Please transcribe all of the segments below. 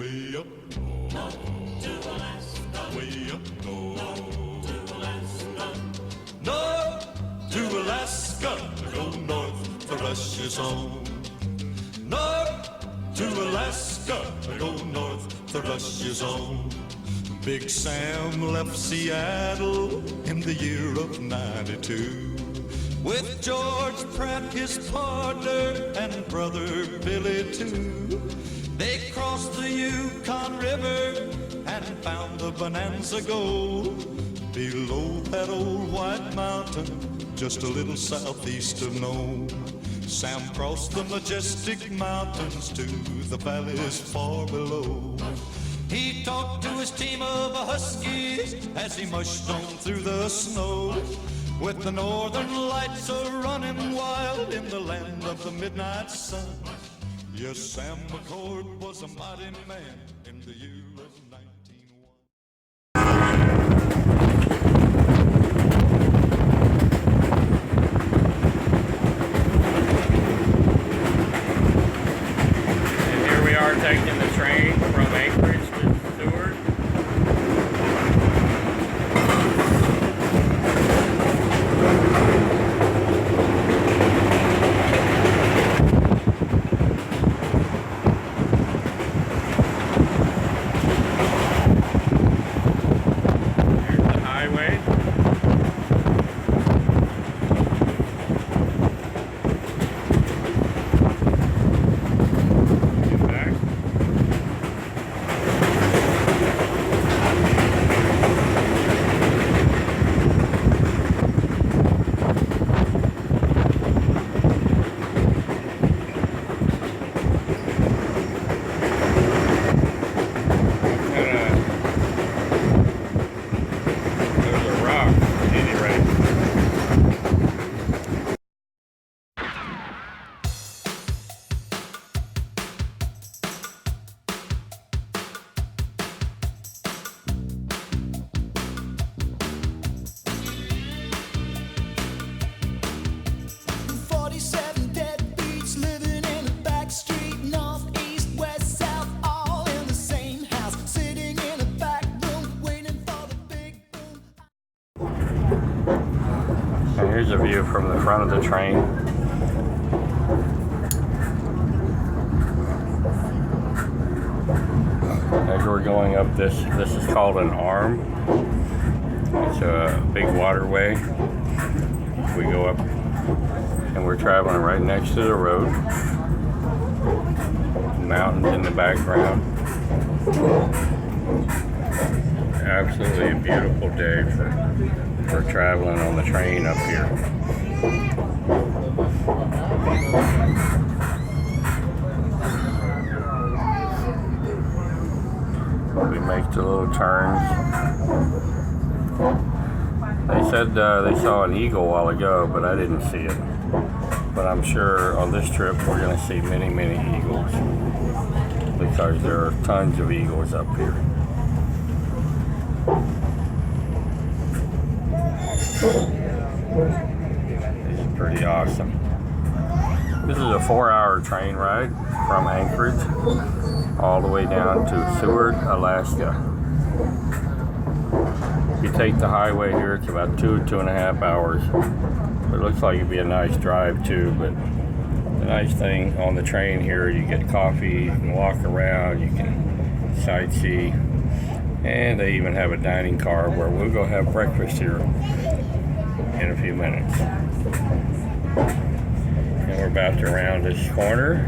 Way up north, to Alaska. Way up north, to Alaska. North to Alaska, go north for Russia's home. North to Alaska, go north to Russia's home. Big Sam left Seattle in the year of '92 with George Pratt, his partner, and brother Billy too. They crossed the Yukon River and found the Bonanza Gold below that old white mountain, just a little southeast of Nome. Sam crossed the majestic mountains to the valleys far below. He talked to his team of huskies as he mushed on through the snow, with the northern lights a-running wild in the land of the midnight sun. Yes, Sam McCord was a mighty man in the year of 1901. And here we are taking the train from Anchorage to Seward. Here's a view from the front of the train. As we're going up this is called an arm. It's a big waterway. We go up and we're traveling right next to the road. Mountains in the background. Absolutely a beautiful day for traveling on the train up here. We make the little turns. They said they saw an eagle a while ago, but I didn't see it. But I'm sure on this trip we're going to see many, many eagles, because there are tons of eagles up here. This is pretty awesome. This is a 4-hour train ride from Anchorage all the way down to Seward, Alaska. If you take the highway here, it's about 2.5 hours. It looks like it'd be a nice drive too, but the nice thing on the train here, you get coffee, you can walk around, you can sightsee, and they even have a dining car where we'll go have breakfast here in a few minutes. And we're about to round this corner.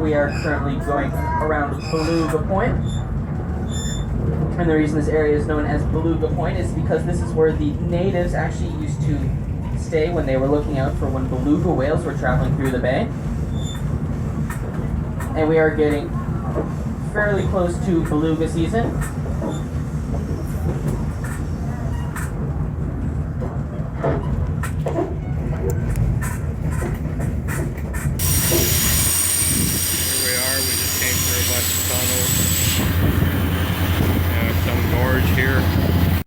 We are currently going around Beluga Point. And the reason this area is known as Beluga Point is because this is where the natives actually used to stay when they were looking out for when beluga whales were traveling through the bay. And we are getting fairly close to beluga season. Some gorge here.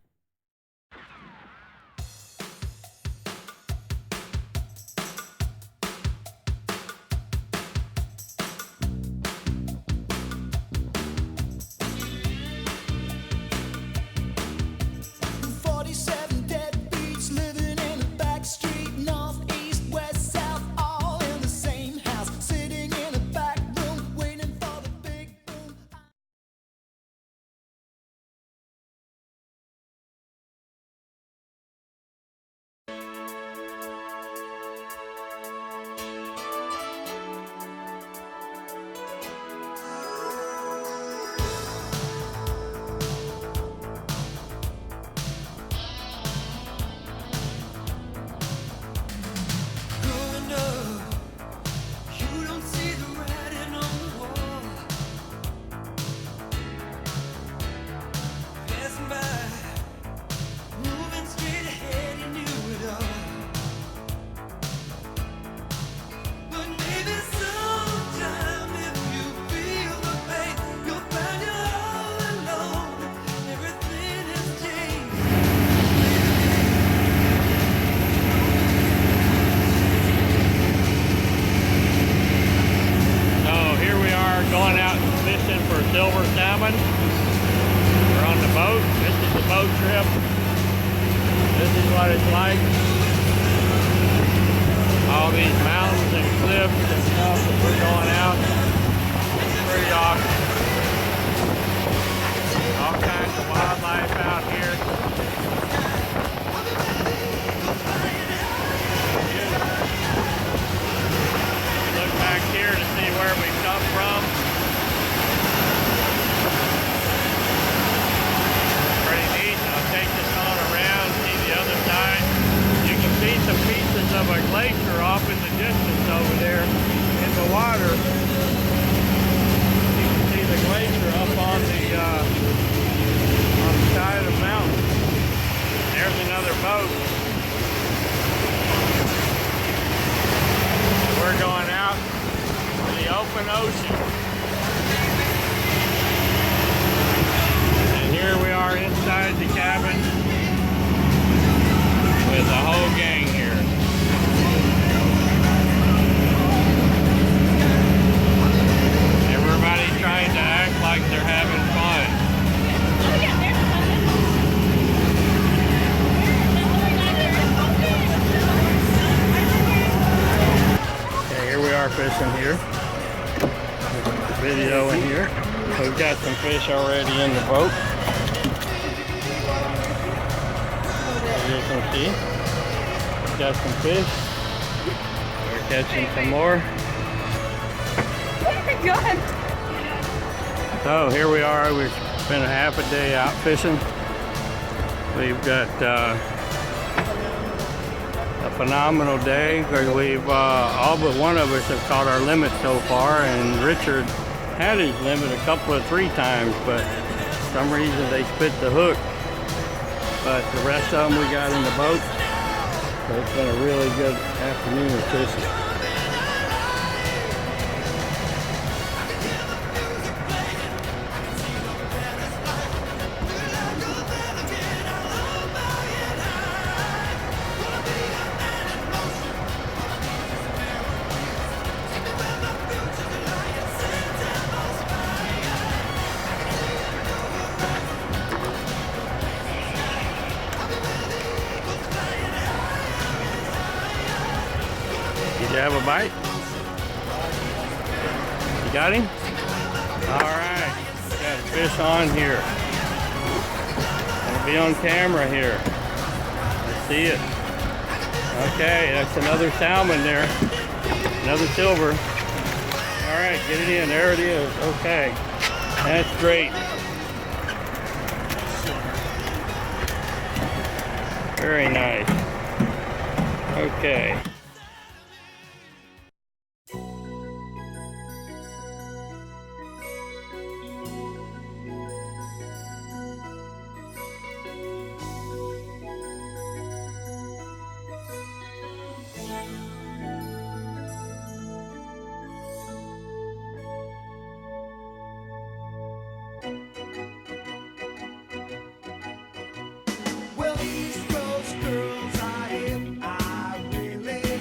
passing by, moving straight ahead, you knew it all. But maybe sometime if you feel the pain, you'll find you're all alone. Everything has changed. So here we are going out fishing for silver salmon. We're on the boat. This is the boat trip. This is what it's like. All these mountains and cliffs and stuff that we're going out. Pretty awesome. All kinds of wildlife out here. Look back here to see where we come from. Pretty neat. I'll take this on around, see the other side. You can see some pieces of a glacier off in the distance over there in the water. You can see the glacier up on the side of the mountain. There's another boat. We're going out to the open ocean. And here we are inside the cabin with the whole gang here. Everybody trying to act like they're having fun. Here we are fishing here. Video in here. We've got some fish already in the boat. As you can see, we've got some fish. We're catching some more. Oh my God. So here we are. We've spent a half a day out fishing. We've got a phenomenal day because we've all but one of us have caught our limit so far, and Richard had his limit a couple of 3 times, but for some reason they spit the hook. But the rest of them we got in the boat, so it's been a really good afternoon of fishing. Did you have a bite? You got him? Alright, got a fish on here. It'll be on camera here. Let's see it. Okay, that's another salmon there. Another silver. Alright, get it in. There it is. Okay. That's great. Very nice. Okay. Well, East Coast girls are hip, I really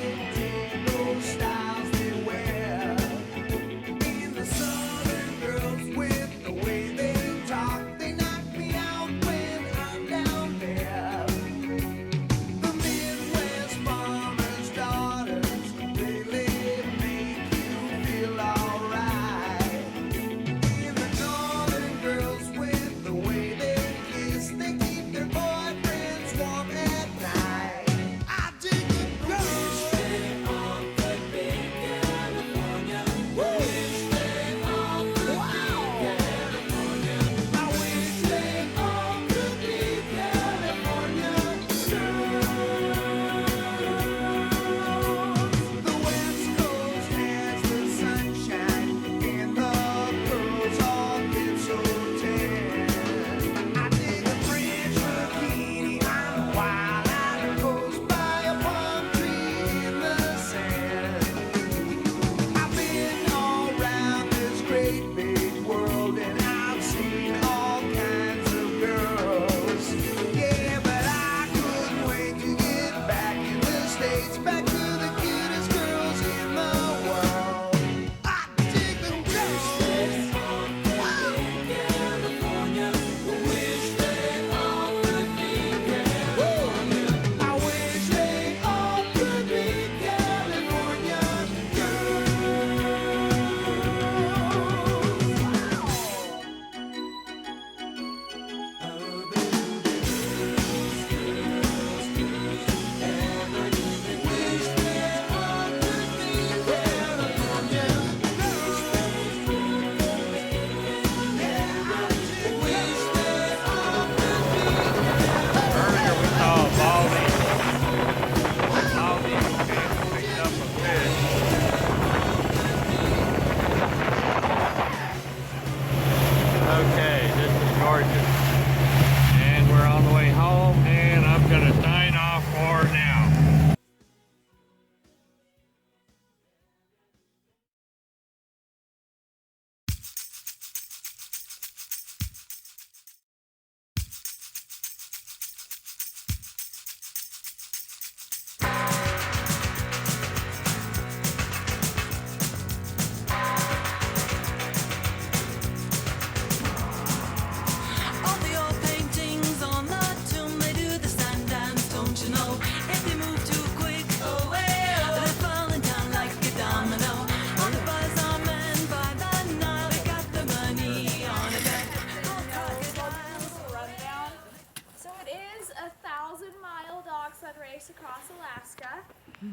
race across Alaska.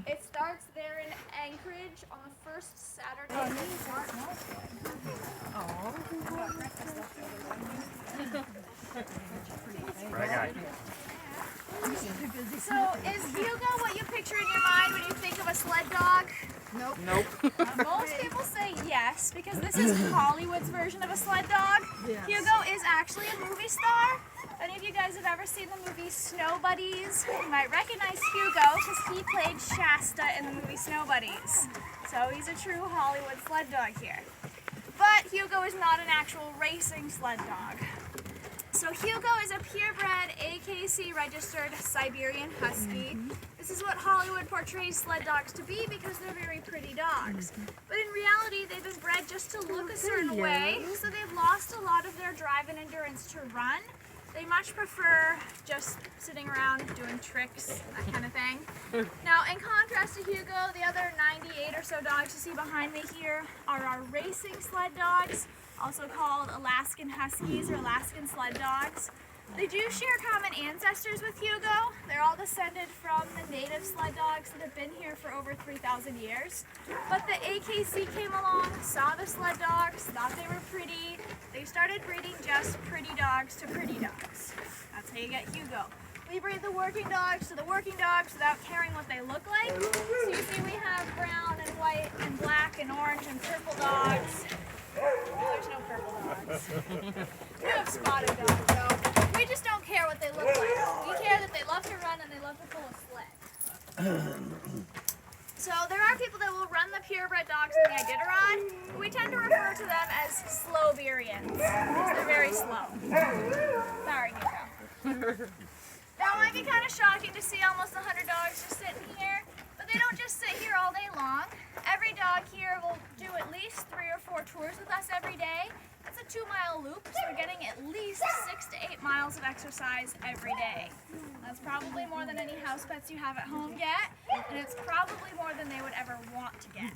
It starts there in Anchorage on the first Saturday in March. So is Hugo what you picture in your mind when you think of a sled dog? Nope. Most people say yes, because this is Hollywood's version of a sled dog. Yes. Hugo is actually a movie star. If any of you guys have ever seen the movie Snow Buddies, you might recognize Hugo because he played Shasta in the movie Snow Buddies. So he's a true Hollywood sled dog here. But Hugo is not an actual racing sled dog. So Hugo is a purebred AKC registered Siberian Husky. This is what Hollywood portrays sled dogs to be because they're very pretty dogs. But in reality, they've been bred just to look a certain way, so they've lost a lot of their drive and endurance to run. They much prefer just sitting around doing tricks, that kind of thing. Now, in contrast to Hugo, the other 98 or so dogs you see behind me here are our racing sled dogs, also called Alaskan Huskies or Alaskan sled dogs. They do share common ancestors with Hugo. They're all descended from the native sled dogs that have been here for over 3,000 years. But the AKC came along, saw the sled dogs, thought they were pretty. They started breeding just pretty dogs to pretty dogs. That's how you get Hugo. We breed the working dogs to the working dogs without caring what they look like. So you see we have brown and white and black and orange and purple dogs. There's no purple dogs. We have spotted dogs though. We just don't care what they look like. We care that they love to run and they love to pull a sled. So there are people that will run the purebred dogs in the Iditarod, but we tend to refer to them as Sloverians. They're very slow. Sorry, Nico. Now it might be kind of shocking to see almost 100 dogs just sitting here, but they don't just sit here all day long. Every dog here will do at least 3 or 4 tours with us every day. That's a 2-mile loop, so we're getting at least 6 to 8 miles of exercise every day. That's probably more than any house pets you have at home get, and it's probably more than they would ever want to get.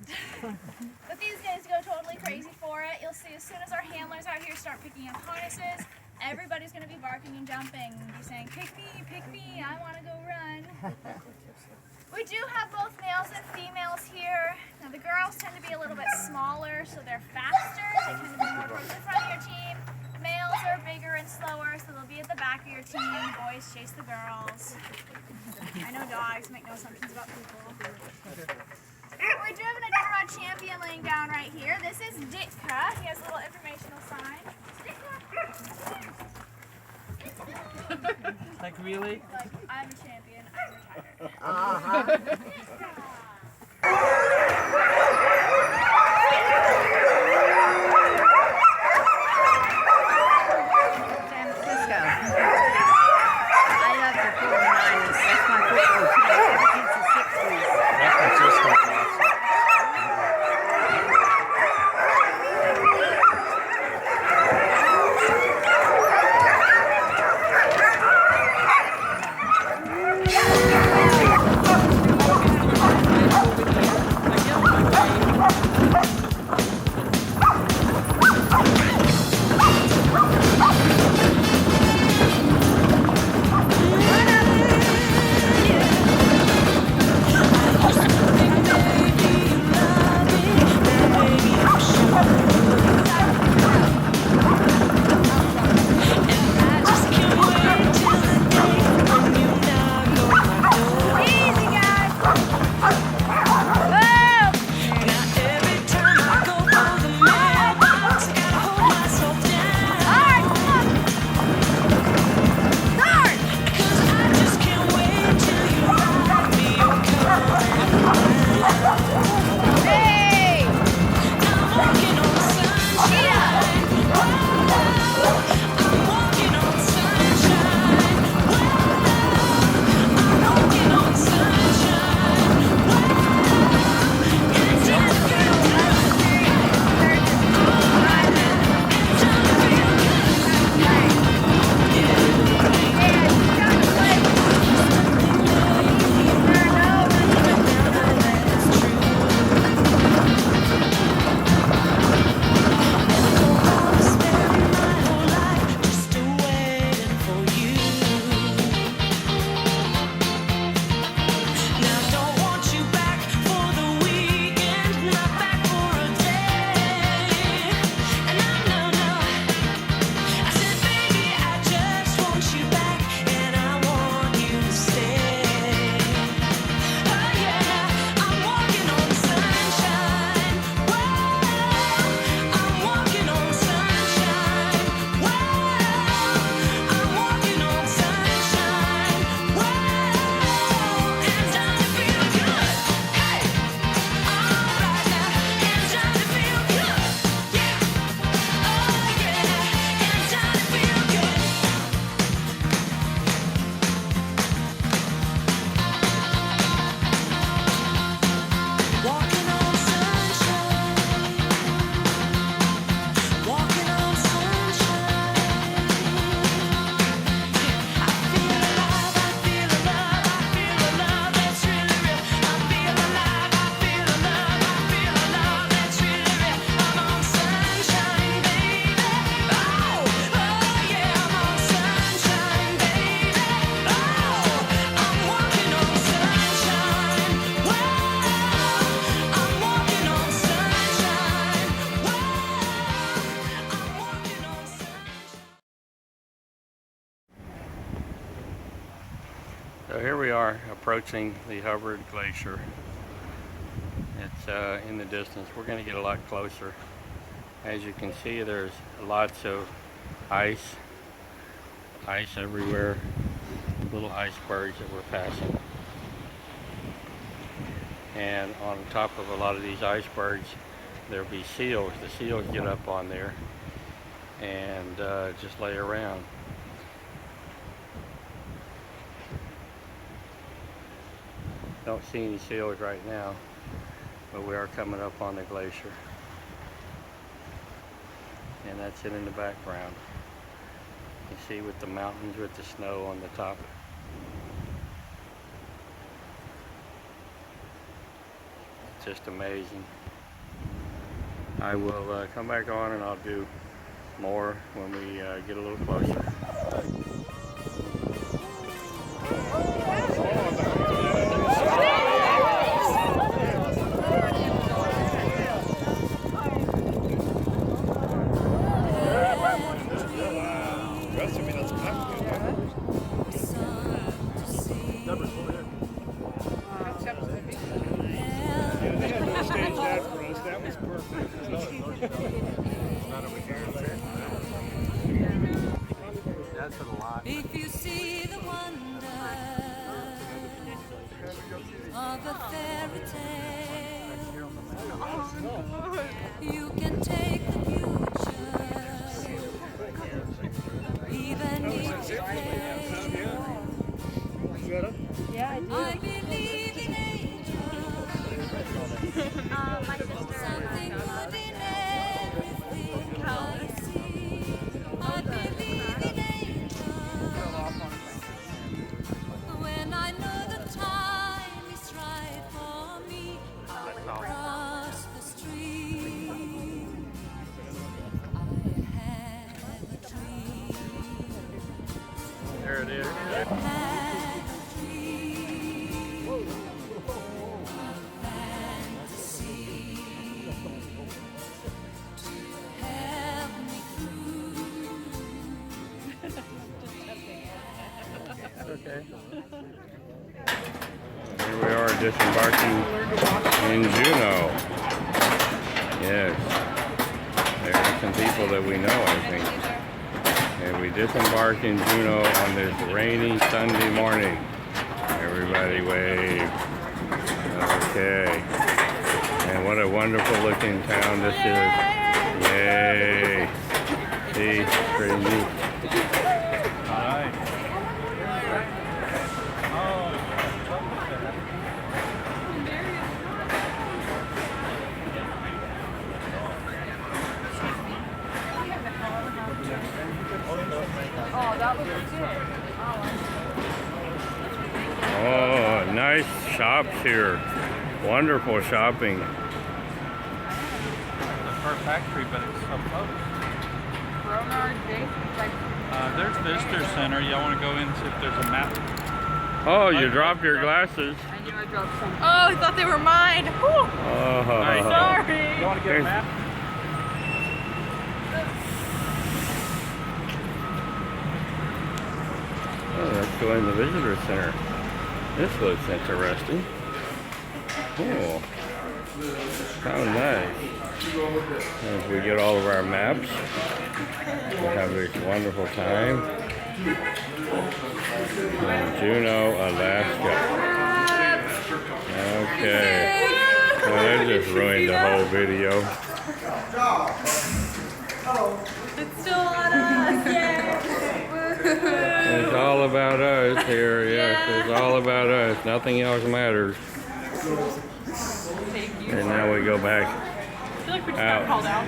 But these guys go totally crazy for it. You'll see as soon as our handlers out here start picking up harnesses, everybody's going to be barking and jumping, be saying, pick me, I want to go run. We do have both males and females here. Now the girls tend to be a little bit smaller, so they're faster. They tend to be more towards the front of your team. Males are bigger and slower, so they'll be at the back of your team. Boys chase the girls. I know dogs make no assumptions about people. We do have an Iditarod champion laying down right here. This is Ditka. He has a little informational sign. Like really? Like, I'm a champion, I'm retired. San Francisco. I love the 49ers. That's my football team ever since the 60s. San Francisco is awesome. So here we are approaching the Hubbard Glacier. It's in the distance. We're going to get a lot closer. As you can see, there's lots of ice everywhere, little icebergs that we're passing. And on top of a lot of these icebergs, there'll be seals. The seals get up on there and just lay around. Don't see any seals right now, but we are coming up on the glacier. And that's it in the background. You see with the mountains with the snow on the top. It's just amazing. I will come back on and I'll do more when we get a little closer. If you see the wonder of a fairy tale, you can take the future, even if it fails. I believe in angels, something good in everything I see. I believe in when I know the time is right for me, I'll cross the stream. I have a dream. There it is. I had a dream, a fantasy to help me through. Okay. Here we are disembarking in Juneau. Yes. There are some people that we know, I think. And we disembark in Juneau on this rainy Sunday morning. Everybody wave. Okay. And what a wonderful looking town this is. Yay. See, pretty neat. All right. Oh, nice shops here. Wonderful shopping. The car factory, but it's so close. There's Visitor Center. You want to go in and see if there's a map. Oh, you dropped your glasses. I knew I dropped some. Oh, I thought they were mine. Whew. Oh, Sorry. You want to get a map? Oh, let's go in the visitor center. This looks interesting. Cool. How nice. As we get all of our maps, we have this wonderful time in Juneau, Alaska. Okay. Well, they just ruined the whole video. It's still on us. Yay. It's all about us here, yes, it's all about us. Nothing else matters. And now we go back I feel like we just out. got called out.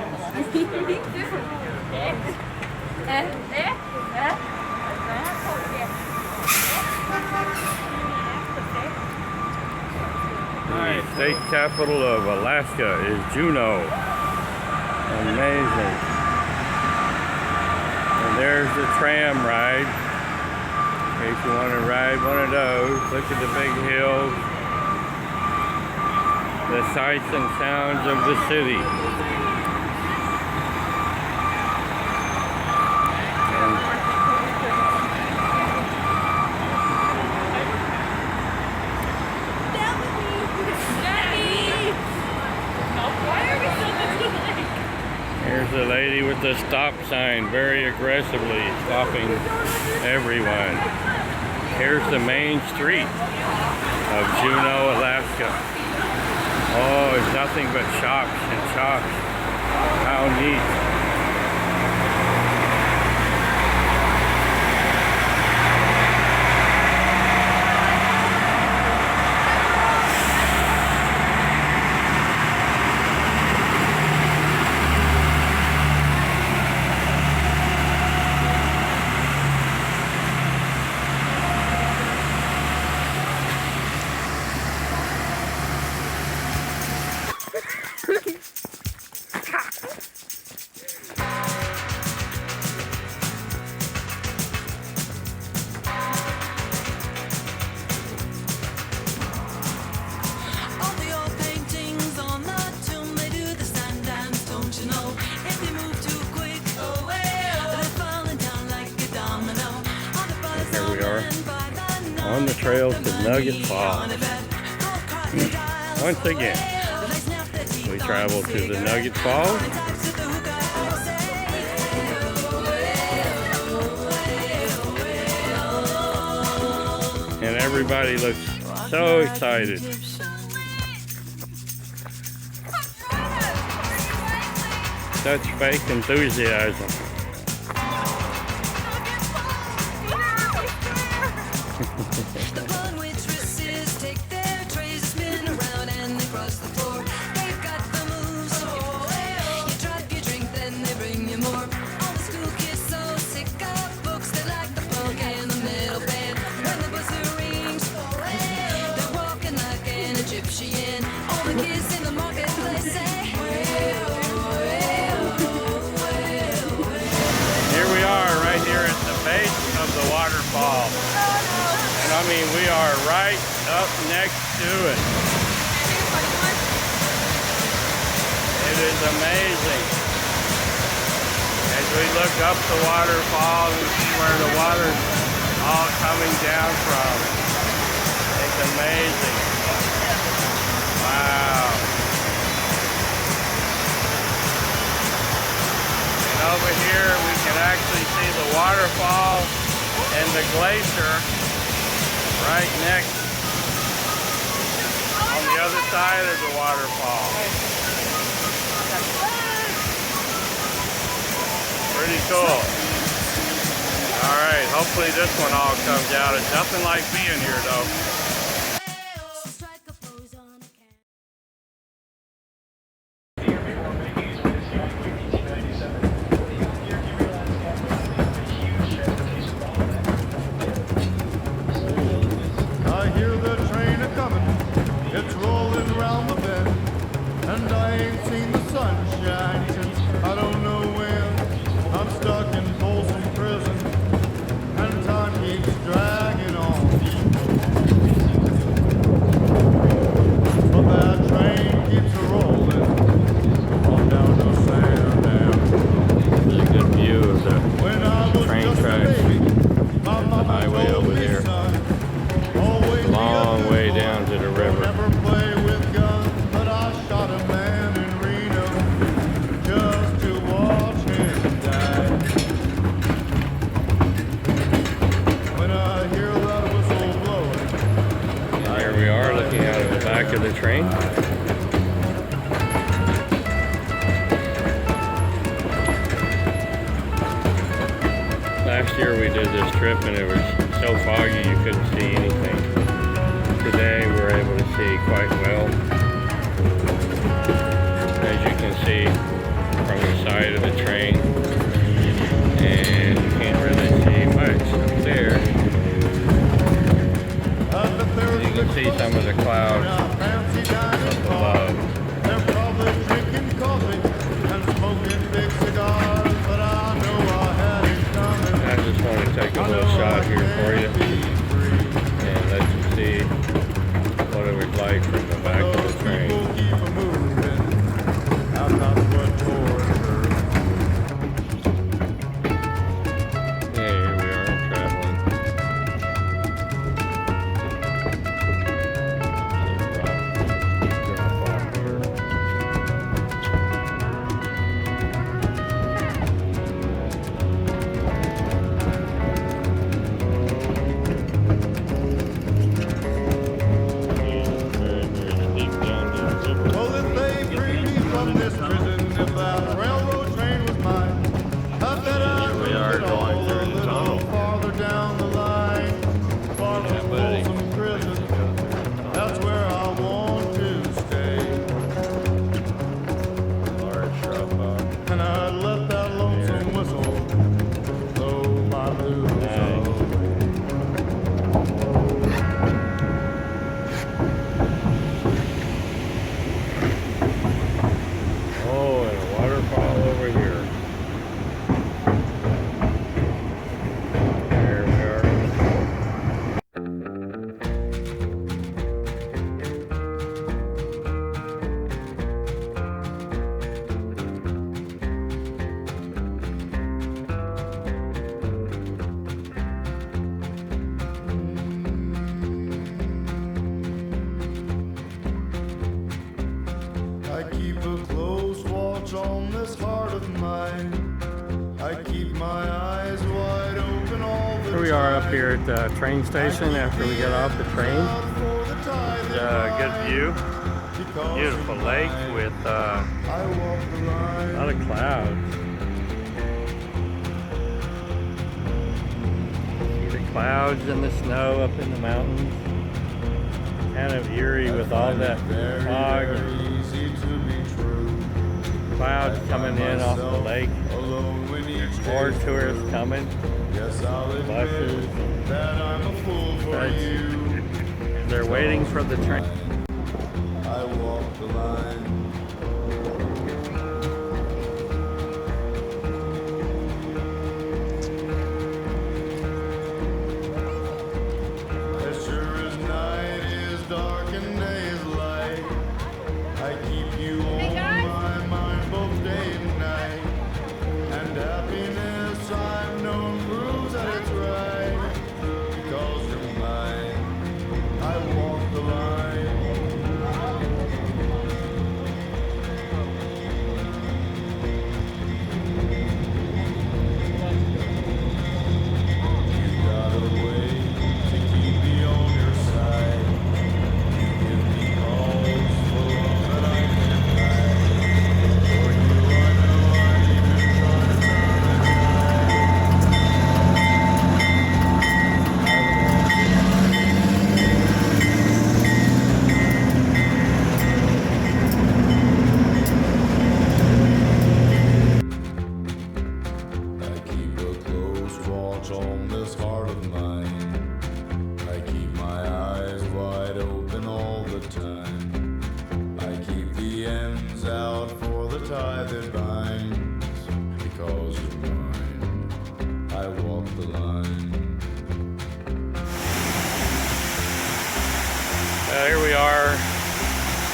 The state capital of Alaska is Juneau. Amazing. And there's the tram ride. In case you want to ride one of those. Look at the big hills. The sights and sounds of the city. And the stop sign very aggressively, stopping everyone. Here's the main street of Juneau, Alaska. Oh, it's nothing but shops and shops. How neat. All the old paintings on the tomb, they do the sun dance, don't you know? If they move too quick, they're falling down like a domino. All the buzz Here we are by the on the trail to Nugget Falls. Once again, we travel to the Nugget Falls. And everybody looks so excited. Such fake enthusiasm. The blonde waitresses take their trays, spin around and they cross the floor. They've got the moves. You drop your drink, then they bring you more. All the school kids so sick of books, they like the punk and the metal band. When the buzzer rings, they're walking like an Egyptian. All the kids in the marketplace say, Here we are, right here at the base of the waterfall. And I mean, we are right up next to it. It is amazing. As we look up the waterfall, we see where the water's all coming down from. It's amazing. Wow. And over here, we can actually see the waterfall and the glacier right next on the other side of the waterfall. Pretty cool. All right, hopefully this one all comes out. It's nothing like being here though. strike a pose on a can. I hear the train a-comin', it's rolling round the bend, and I ain't seen the sunshine since I don't know when. I'm stuck in Folsom Prison, and time keeps dragging on. But that train keeps a-rolling on down to Sandown. There's a good view of the When I was train just a tracks. baby, my mama highway told over me, there. son, always be a Long good way boy. down to the Don't river. ever play with guns, but I shot a man in Reno just to watch him die. When I hear that whistle blowing, And here we are looking out of the back of the train. Last year we did this trip and it was so foggy you couldn't see anything. Today we're able to see quite well. As you can see from the side of the train. And you can't really see much up there. You can see some of the clouds fancy dining above. they're probably drinking coffee and smoking big cigars, but I know I had it coming. I just want to take a little shot here for you and let you see what it was like from the back of the train. People keep a moving. I'm not much for it. Yeah, here we are traveling. Drop off here. we are up here at the train station after we get off the train. Good view. Beautiful lake with a lot of clouds. See the clouds and the snow up in the mountains. Kind of eerie with all that fog and clouds coming in off the lake. There's more tourists coming. Buses. They're waiting for the train. I walk the line. As sure as night is dark and day is light, I keep you on my mind both day and night. And happiness I've known proves that it's right. Because you're mine, I walk the line. You've got a way to keep me on your side. You give me calls for love that I can't hide. For you I know I'd even try to I keep a close watch on this heart of mine. I keep my eyes wide open all the time. I keep the ends out for the tie that binds. Because you're mine, I walk the line. Here we are.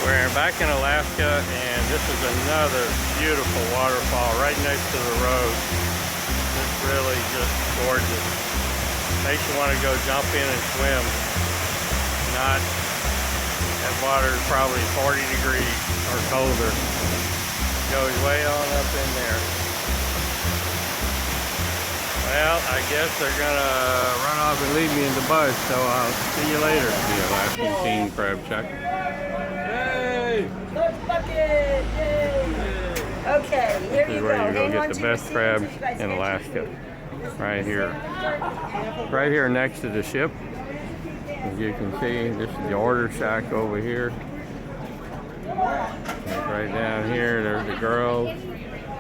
We're back in Alaska, and this is another beautiful waterfall right next to the road. It's really just gorgeous. Makes you want to go jump in and swim. Not, that water is probably 40 degrees or colder. Goes way on up in there. Well, I guess they're gonna run off and leave me in the bus, so I'll see you later. The Alaskan King Crab Shack. Look, bucket! Yay! Okay, here This you is go. where you go Hang on get to the your best seats crabs as you guys in enter. Alaska. Right here. Right here next to the ship. As you can see, this is the order shack over here. And right down here, there's the girls.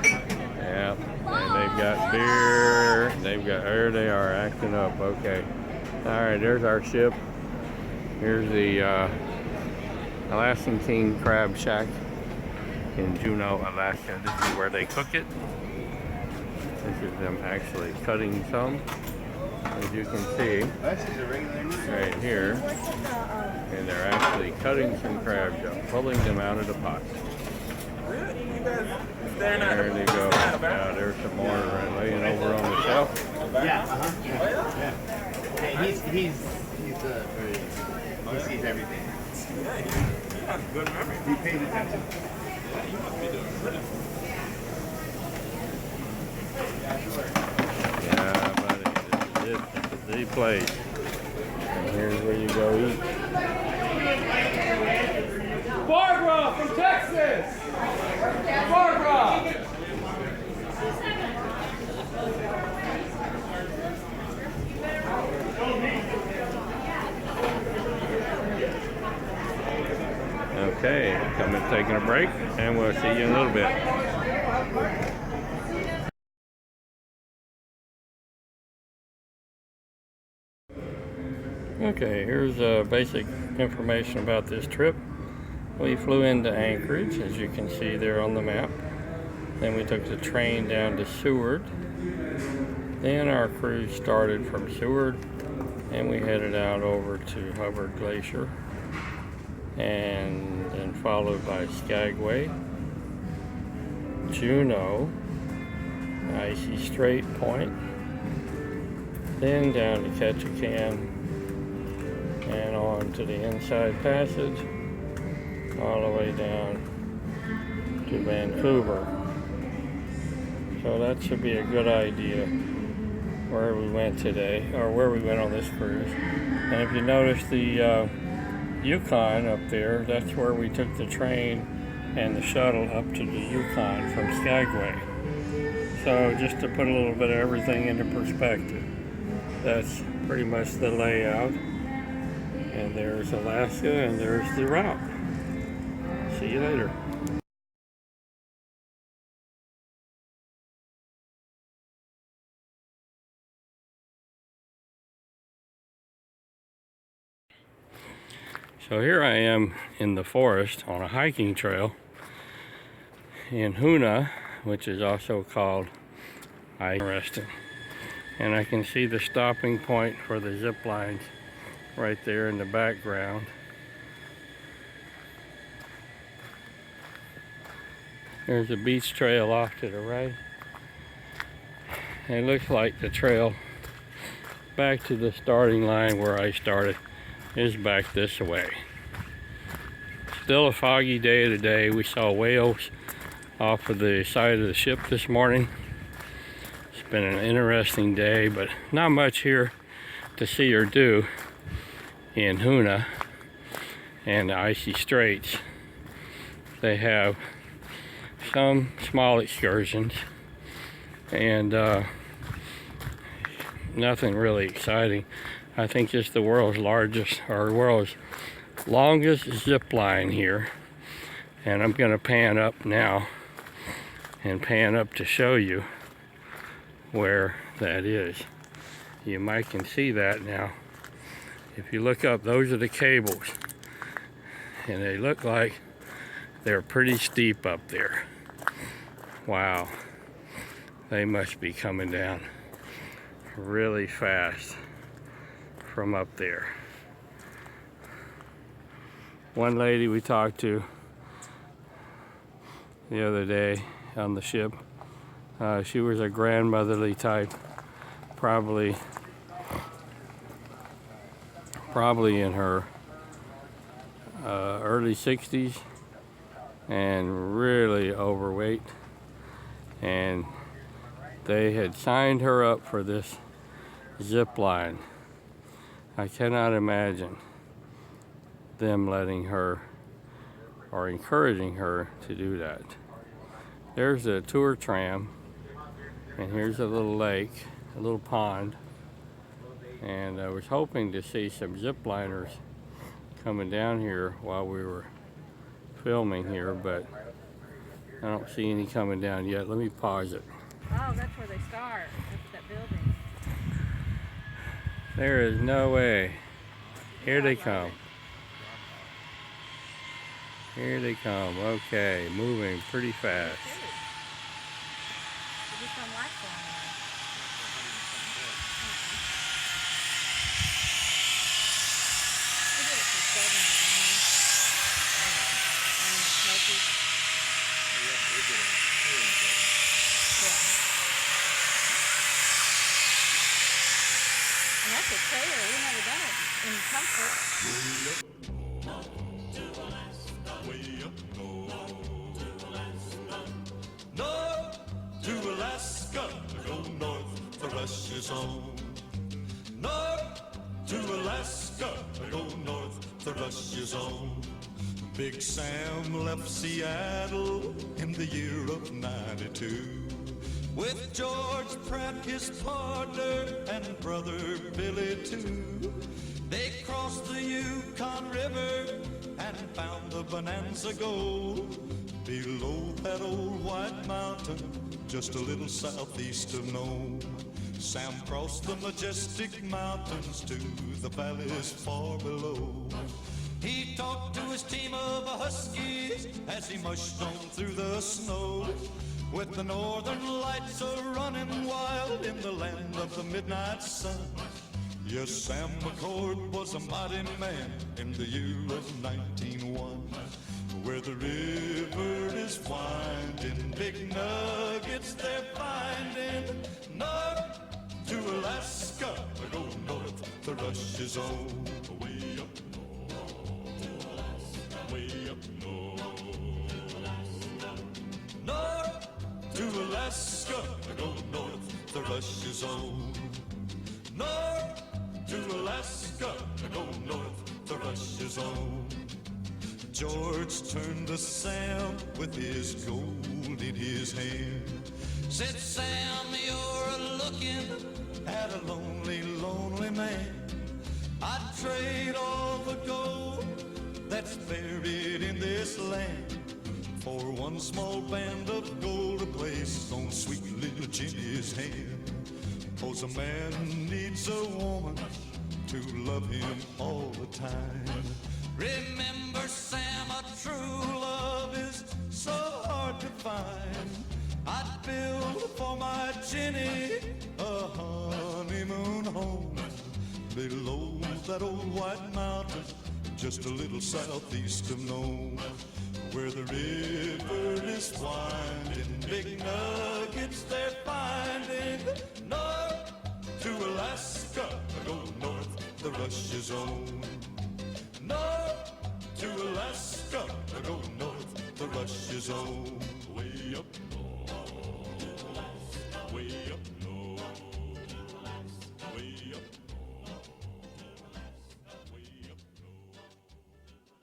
Yeah, and they've got beer. They've got, there they are acting up. Okay. All right, there's our ship. Here's the Alaskan King Crab Shack in Juneau, Alaska. This is where they cook it. This is them actually cutting some, as you can see, right here. And they're actually cutting some crabs up, pulling them out of the pot. There they go. Now there's some more laying over on the shelf. Yeah, yeah. Hey, he's very, he sees everything. Yeah, good memory. He pays attention. Yeah, you must be doing good. Yeah, buddy, this is it. This is the place. And here's where you go eat. Barbara from Texas! Barbara! Okay, coming, taking a break, and we'll see you in a little bit. Okay, here's basic information about this trip. We flew into Anchorage, as you can see there on the map. Then we took the train down to Seward. Then our cruise started from Seward, and we headed out over to Hubbard Glacier, and then followed by Skagway, Juneau, Icy Strait Point, then down to Ketchikan, and on to the Inside Passage, all the way down to Vancouver. So that should be a good idea where we went today, or where we went on this cruise. And if you notice the Yukon up there, that's where we took the train and the shuttle up to the Yukon from Skagway. So just to put a little bit of everything into perspective, that's pretty much the layout. And there's Alaska, and there's the route. See you later. So here I am in the forest on a hiking trail in Hoonah, which is also called Interesting. And I can see the stopping point for the zip lines right there in the background. There's a beach trail off to the right. And it looks like the trail back to the starting line where I started is back this way. Still a foggy day today. We saw whales off of the side of the ship this morning. It's been an interesting day, but not much here to see or do in Hoonah and the icy straits. They have some small excursions and nothing really exciting. I think just the world's largest, or world's longest zip line here. And I'm gonna pan up now and pan up to show you where that is. You might can see that now. If you look up, those are the cables. And they look like they're pretty steep up there. Wow. They must be coming down really fast from up there. One lady we talked to the other day on the ship, she was a grandmotherly type, probably in her early 60s and really overweight, and they had signed her up for this zip line. I cannot imagine them letting her or encouraging her to do that. There's a tour tram, and here's a little lake, a little pond, and I was hoping to see some zip liners coming down here while we were filming here, but I don't see any coming down yet. Let me pause it. Oh, that's where they start. That's that building. There is no way. Here they come. Here they come. Okay, moving pretty fast. And that's a trailer. We've never done it in comfort. North to Alaska, go north, the rush is on. North to Alaska, go north, the rush is on. Big Sam left Seattle in the year of '92 with George Pratt, his partner, and brother Billy too. They crossed the Yukon River and found the Bonanza Gold below that old white mountain, just a little southeast of Nome. Sam crossed the majestic mountains to the valleys far below. He talked to his team of huskies as he mushed on through the snow, with the northern lights a-running wild in the land of the midnight sun. Yes, Sam McCord was a mighty man in the year of 1901, where the river is winding, big nuggets they're finding. North to Alaska, go north, the rush is on. Way up north, way up north. North to Alaska, go north, the rush is on. North to Alaska, go north, the rush is on. George turned to Sam with his gold in his hand. Said, Sam, you're looking at a lonely, lonely man. I'd trade all the gold that's buried in this land for one small band of gold to place on sweet little Jenny's hand. 'Cause a man needs a woman to love him all the time. Remember, Sam, a true love is so hard to find. I'd build for my Jenny a honeymoon home below that old white mountain, just a little southeast of Nome, where the river is winding, big nuggets they're finding. North to Alaska, go north, the rush is on. North to Alaska, go north, the rush is on.